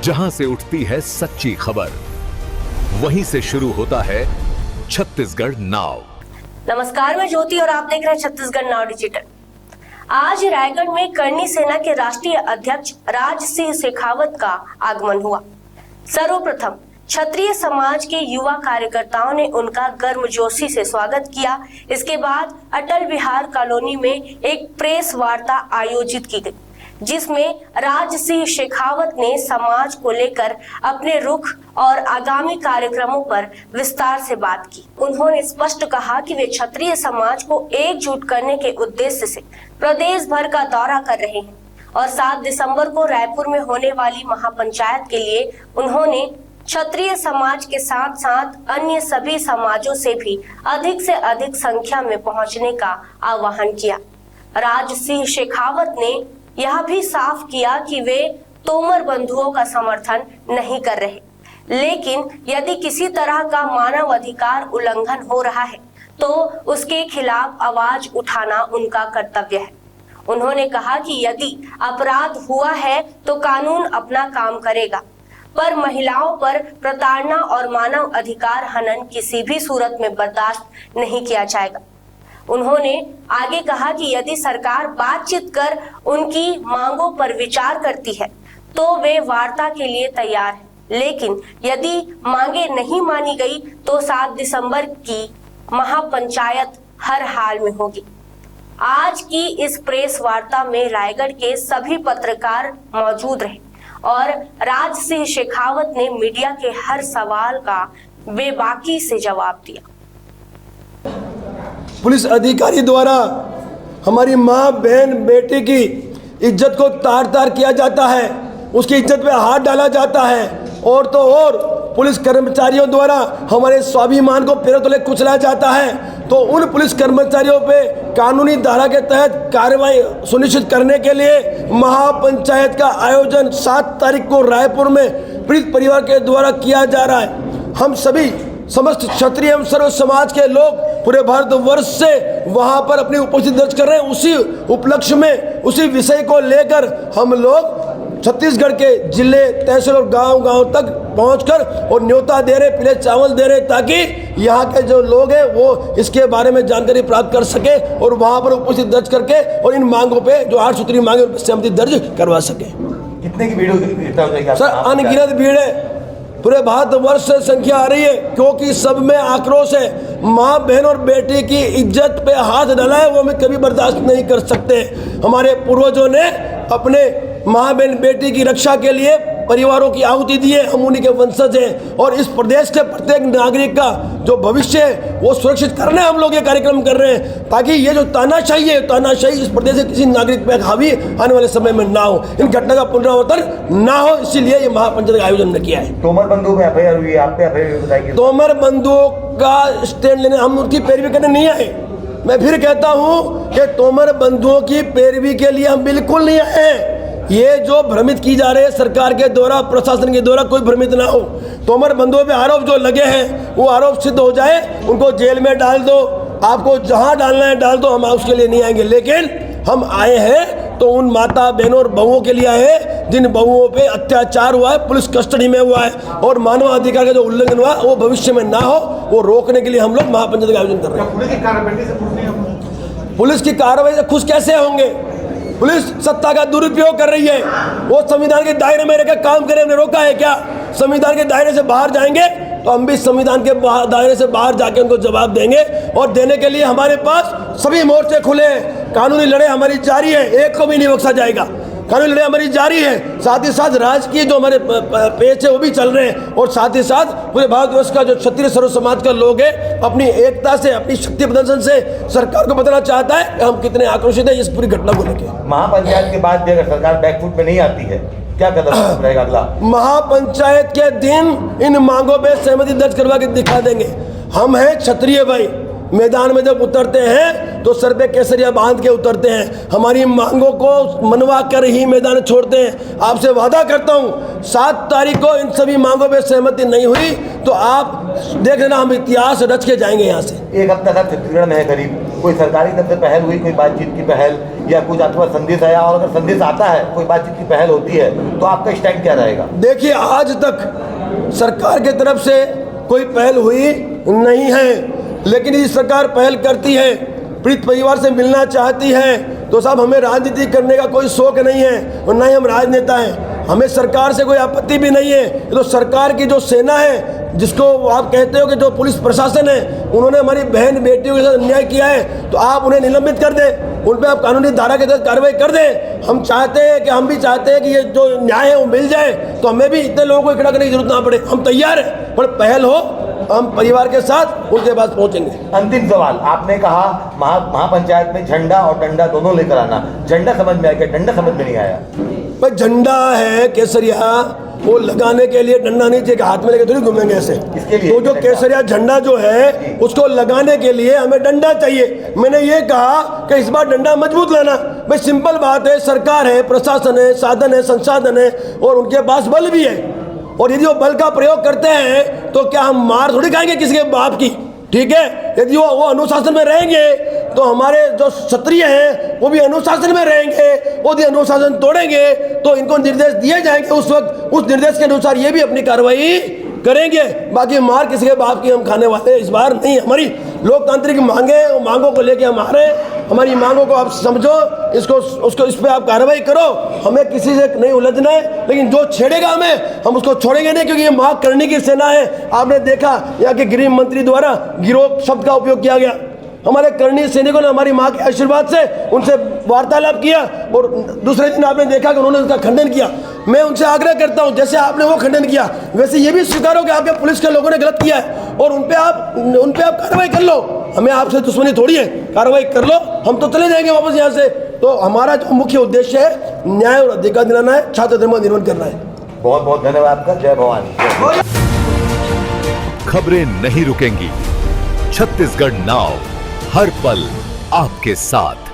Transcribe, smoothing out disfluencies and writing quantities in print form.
जहां से उठती है सच्ची खबर, वहीं से शुरू होता है छत्तीसगढ़ नाउ। नमस्कार, मैं ज्योति और आप देख रहे हैं छत्तीसगढ़ नाउ डिजिटल। आज रायगढ़ में करनी सेना के राष्ट्रीय अध्यक्ष राज सिंह शेखावत का आगमन हुआ। सर्वप्रथम क्षत्रिय समाज के युवा कार्यकर्ताओं ने उनका गर्मजोशी से स्वागत किया। इसके बाद अटल बिहार कॉलोनी में एक प्रेस वार्ता आयोजित की गई, जिसमें राज सिंह शेखावत ने समाज को लेकर अपने रुख और आगामी कार्यक्रमों पर विस्तार से बात की। उन्होंने स्पष्ट कहा कि वे क्षत्रिय समाज को एकजुट करने के उद्देश्य से प्रदेश भर का दौरा कर रहे हैं और 7 दिसंबर को रायपुर में होने वाली महापंचायत के लिए उन्होंने क्षत्रिय समाज के साथ साथ अन्य सभी समाजों से भी अधिक से अधिक संख्या में पहुंचने का आह्वान किया। राज सिंह शेखावत ने यह भी साफ किया कि वे तोमर बंधुओं का समर्थन नहीं कर रहे, लेकिन यदि किसी तरह का मानव अधिकार उल्लंघन हो रहा है तो उसके खिलाफ आवाज उठाना उनका कर्तव्य है। उन्होंने कहा कि यदि अपराध हुआ है तो कानून अपना काम करेगा, पर महिलाओं पर प्रताड़ना और मानव अधिकार हनन किसी भी सूरत में बर्दाश्त नहीं किया जाएगा। उन्होंने आगे कहा कि यदि सरकार बातचीत कर उनकी मांगों पर विचार करती है तो वे वार्ता के लिए तैयार हैं, लेकिन यदि मांगे नहीं मानी गई तो 7 दिसंबर की महापंचायत हर हाल में होगी। आज की इस प्रेस वार्ता में रायगढ़ के सभी पत्रकार मौजूद रहे और राज सिंह शेखावत ने मीडिया के हर सवाल का बेबाकी से जवाब दिया। पुलिस अधिकारी द्वारा हमारी माँ, बहन, बेटे की इज्जत को तार तार किया जाता है, उसकी इज्जत पे हाथ डाला जाता है और तो और पुलिस कर्मचारियों द्वारा हमारे स्वाभिमान को पैरों तले कुचला जाता है। तो उन पुलिस कर्मचारियों पे कानूनी धारा के तहत कार्रवाई सुनिश्चित करने के लिए महापंचायत का आयोजन 7 तारीख को रायपुर में पीड़ित परिवार के द्वारा किया जा रहा है। हम सभी समस्त क्षत्रिय एवं सर्व समाज के लोग पूरे भारतवर्ष से वहां पर अपनी उपस्थिति दर्ज कर रहे हैं। उसी उपलक्ष्य में, उसी विषय को लेकर हम लोग छत्तीसगढ़ के जिले, तहसील और गांव तक पहुंचकर और न्योता दे रहे, पीले चावल दे रहे, ताकि यहाँ के जो लोग हैं वो इसके बारे में जानकारी प्राप्त कर सके और वहां पर उपस्थिति दर्ज करके और इन मांगों पे जो 8 सूत्री मांगे उन पर सहमति दर्ज करवा सके। कितने की भीड़ होगी सर? अनगिनत भीड़ है, पूरे भारतवर्ष से संख्या आ रही है, क्योंकि सब में आक्रोश है। माँ, बहन और बेटी की इज्जत पे हाथ डाला है वो हम कभी बर्दाश्त नहीं कर सकते। हमारे पूर्वजों ने अपने माँ, बहन, बेटी की रक्षा के लिए परिवारों की आहुति दी है, हम उन्हीं के वंशज हैं और इस प्रदेश के प्रत्येक नागरिक का जो भविष्य है वो सुरक्षित करने हम लोग ये कार्यक्रम कर रहे हैं, ताकि ये जो तानाशाही है, तानाशाही इस प्रदेश के किसी नागरिक पे हावी आने वाले समय में ना हो, इन घटना का पुनरावर्तन ना हो, इसीलिए ये महापंचायत का आयोजन ने किया है। तोमर बंधुओं में एफआईआर हुई है, आप पे एफआईआर बताइए। तोमर बंधुओं का स्टैंड लेने हम उनकी पैरवी करने नहीं आए। मैं फिर कहता हूँ कि तोमर बंधुओं की पैरवी के लिए हम बिल्कुल नहीं आए। ये जो भ्रमित की जा रहे हैं सरकार के द्वारा, प्रशासन के द्वारा, कोई भ्रमित ना हो। तोमर बंधुओं पे आरोप जो लगे हैं वो आरोप सिद्ध हो जाए, उनको जेल में डाल दो, आपको जहां डालना है डाल दो, हम उसके लिए नहीं आएंगे। लेकिन हम आए हैं तो उन माता, बहनों और बहुओं के लिए आए हैं जिन बहुओं पे अत्याचार हुआ है, पुलिस कस्टडी में हुआ है और मानव अधिकार का जो उल्लंघन हुआ वो भविष्य में ना हो, वो रोकने के लिए हम लोग महापंचायत का आयोजन कर रहे हैं। पुलिस की कार्रवाई से खुश कैसे होंगे? पुलिस सत्ता का दुरुपयोग कर रही है। वो संविधान के दायरे में रहकर काम करे, हमने रोका है क्या? संविधान के दायरे से बाहर जाएंगे तो हम भी संविधान के दायरे से बाहर जाके उनको जवाब देंगे और देने के लिए हमारे पास सभी मोर्चे खुले हैं। कानूनी लड़ाई हमारी जारी है, एक को भी नहीं बख्शा जाएगा। कानूनी लड़ाई हमारी जारी है, साथ ही साथ राजकीय जो हमारे पेच है वो भी चल रहे हैं और साथ ही साथ पूरे भारतवर्ष का जो क्षत्रिय सर्व समाज का लोग है अपनी एकता से, अपनी शक्ति प्रदर्शन से सरकार को बताना चाहता है कि हम कितने आक्रोशित हैं इस पूरी घटना को लेकर। महापंचायत के बाद भी अगर सरकार बैकफुट में नहीं आती है, क्या कदम रहेगा अगला? महापंचायत के दिन इन मांगों पे सहमति दर्ज करवा के दिखा देंगे। हम हैं क्षत्रिय भाई, मैदान में जब उतरते हैं तो सर पे केसरिया बांध के उतरते हैं, हमारी मांगों को मनवा कर ही मैदान छोड़ते हैं। आपसे वादा करता हूँ 7 तारीख को इन सभी मांगों पे सहमति नहीं हुई तो आप देख लेना, हम इतिहास रच के जाएंगे यहाँ से। एक हफ्ता तक छत्तीसगढ़ में है करीब, कोई सरकारी तरफ से पहल हुई, कोई बातचीत की पहल या कुछ आपके पास संदेश आया, और अगर संदेश आता है, कोई बातचीत की पहल होती है, तो आपका स्टैंड क्या रहेगा? देखिए, आज तक सरकार की तरफ से कोई पहल हुई नहीं है, लेकिन ये सरकार पहल करती है, पीड़ित परिवार से मिलना चाहती है, तो साहब हमें राजनीति करने का कोई शौक नहीं है और ना ही हम राजनेता हैं। हमें सरकार से कोई आपत्ति भी नहीं है। ये तो सरकार की जो सेना है, जिसको आप कहते हो कि जो पुलिस प्रशासन है, उन्होंने हमारी बहन बेटियों के साथ अन्याय किया है, तो आप उन्हें निलंबित कर दें, उन पर आप कानूनी धारा के तहत कार्रवाई कर दें। हम चाहते हैं कि हम भी चाहते हैं कि ये जो न्याय है वो मिल जाए, तो हमें भी इतने लोगों को इकट्ठा करने की जरूरत ना पड़े। हम तैयार हैं, पर पहल हो, हम परिवार के साथ उनके पास पहुंचेंगे। अंतिम सवाल, आपने कहा महापंचायत में झंडा और डंडा दोनों लेकर आना, झंडा समझ में आया, डंडा समझ में नहीं आया? भाई झंडा है केसरिया, वो लगाने के लिए डंडा नहीं चाहिए, हाथ में लेके थोड़ी घूमेंगे ऐसे। तो जो केसरिया झंडा जो है उसको लगाने के लिए हमें डंडा चाहिए। मैंने ये कहा कि इस बार डंडा मजबूत लाना। भाई सिंपल बात है, सरकार है, प्रशासन है, साधन है, संसाधन है, और उनके पास बल भी है, और यदि वो बल का प्रयोग करते हैं तो क्या हम मार थोड़ी खाएंगे किसी के बाप की? ठीक है, यदि वो अनुशासन में रहेंगे तो हमारे जो क्षत्रिय हैं वो भी अनुशासन में रहेंगे। वो यदि अनुशासन तोड़ेंगे तो इनको निर्देश दिए जाएंगे, उस वक्त उस निर्देश के अनुसार ये भी अपनी कार्रवाई करेंगे। बाकी मार किसी के बाप की हम खाने वाले इस बार नहीं। हमारी लोकतांत्रिक मांगे, मांगों को लेके हम आ रहे हैं। हमारी मांगों को आप समझो, उसको इस पे आप कार्रवाई करो। हमें किसी से नहीं उलझना है, लेकिन जो छेड़ेगा हमें, हम उसको छोड़ेंगे नहीं, क्योंकि ये मांग करने की सेना है। आपने देखा यहाँ के गृह मंत्री द्वारा गिरोह शब्द का उपयोग किया गया। हमारे कर्णीय सैनिकों ने हमारी मां के आशीर्वाद से उनसे वार्तालाप किया, और दूसरे दिन आपने देखा कि उन्होंने उसका खंडन किया। मैं उनसे आग्रह करता हूं, जैसे आपने वो खंडन किया, वैसे ये भी स्वीकारो कि आपके पुलिस के लोगों ने गलत किया है, और उन पे आप कार्रवाई कर लो। हमें आपसे दुश्मनी थोड़ी है, कार्रवाई कर लो, हम तो चले जाएंगे वापस यहाँ से। तो हमारा जो मुख्य उद्देश्य है, न्याय और अधिकार दिलाना है, छात्र धर्म का निर्माण करना है। बहुत बहुत धन्यवाद आपका। जय भवानी। खबरें नहीं रुकेंगी, छत्तीसगढ़ नाउ हर पल आपके साथ।